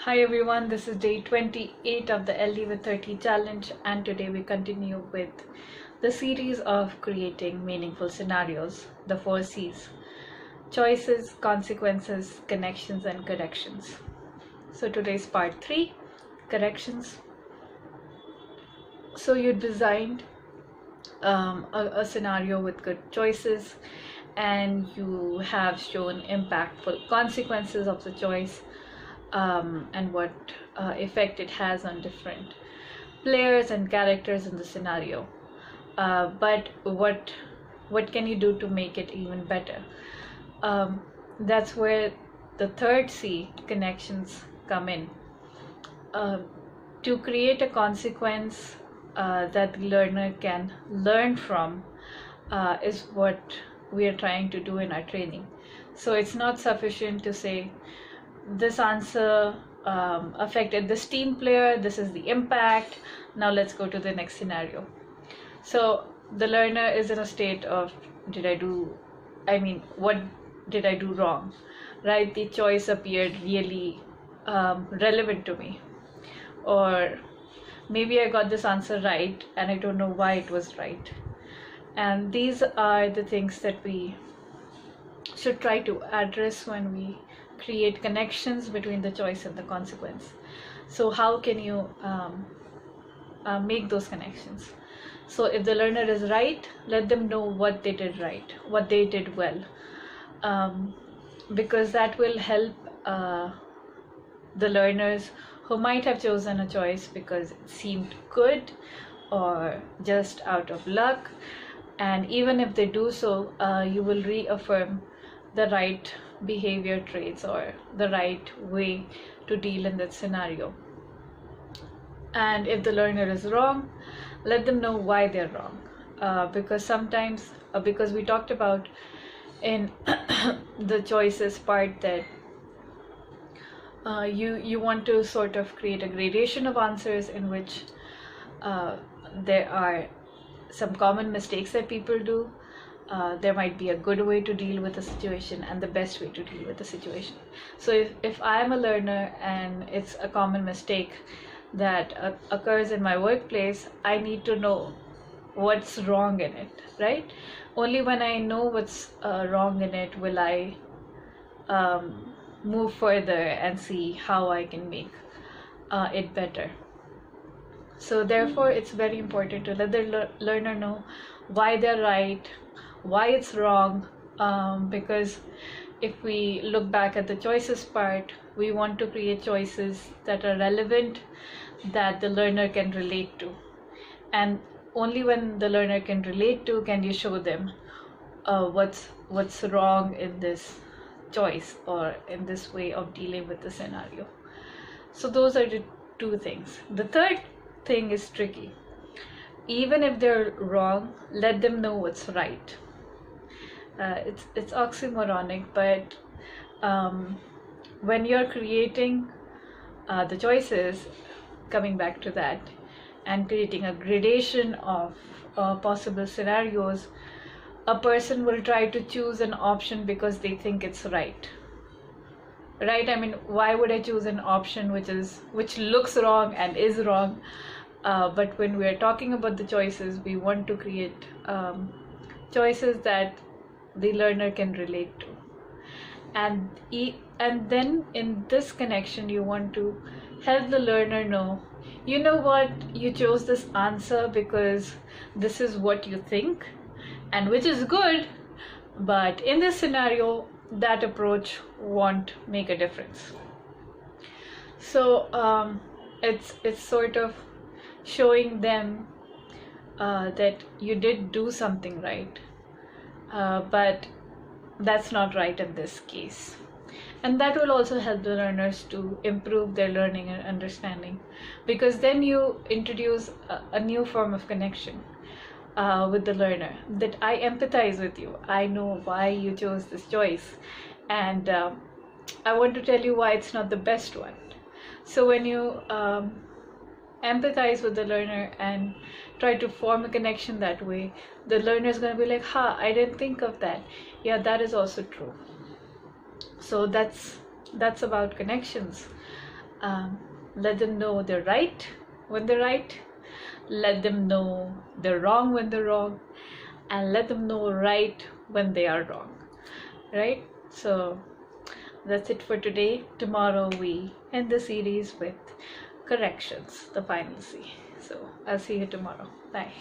Hi everyone, this is day 28 of the LDvid30 challenge, and today we continue with the series of creating meaningful scenarios, the 4 C's: choices, consequences, connections, and corrections. So today's part 3, corrections. So you designed a scenario with good choices, and you have shown impactful consequences of the choice, and what effect it has on different players and characters in the scenario. But what can you do to make it even better? That's where the third C, connections, come in. To create a consequence that the learner can learn from is what we are trying to do in our training. So it's not sufficient to say this answer affected this team player, this is the impact, now let's go to the next scenario. So the learner is in a state of what did I do wrong, right? The choice appeared really relevant to me, or maybe I got this answer right and I don't know why it was right. And these are the things that we should try to address when we create connections between the choice and the consequence. So how can you make those connections? So if the learner is right, let them know what they did right, what they did well, because that will help the learners who might have chosen a choice because it seemed good or just out of luck. And even if they do so, you will reaffirm the right behavior traits or the right way to deal in that scenario. And if the learner is wrong, let them know why they're wrong, because sometimes, because we talked about in the choices part that you want to sort of create a gradation of answers in which there are some common mistakes that people do. There might be a good way to deal with a situation and the best way to deal with the situation. So if I am a learner and it's a common mistake that occurs in my workplace, I need to know what's wrong in it, right? Only when I know what's wrong in it will I move further and see how I can make it better. So therefore, it's very important to let the learner know why they're right, why it's wrong, because if we look back at the choices part, we want to create choices that are relevant, that the learner can relate to. And only when the learner can relate to, can you show them what's wrong in this choice or in this way of dealing with the scenario. So those are the two things. The third thing is tricky. Even if they're wrong, let them know what's right. It's oxymoronic, but when you're creating the choices, coming back to that, and creating a gradation of possible scenarios, a person will try to choose an option because they think it's right. Right? I mean, why would I choose an option which looks wrong and is wrong? But when we are talking about the choices, we want to create choices that the learner can relate to. And then in this connection, you want to help the learner know, you know what, you chose this answer because this is what you think, and which is good, but in this scenario, that approach won't make a difference. So it's sort of showing them that you did do something right, but that's not right in this case. And that will also help the learners to improve their learning and understanding, because then you introduce a new form of connection with the learner, that I empathize with you, I know why you chose this choice, and I want to tell you why it's not the best one. So when you empathize with the learner and try to form a connection that way, the learner is going to be like, I didn't think of that. Yeah, that is also true. So that's about connections. Let them know they're right when they're right, let them know they're wrong when they're wrong, and let them know right when they are wrong, right? So that's it for today. Tomorrow we end the series with corrections, the final C. So I'll see you tomorrow. Bye.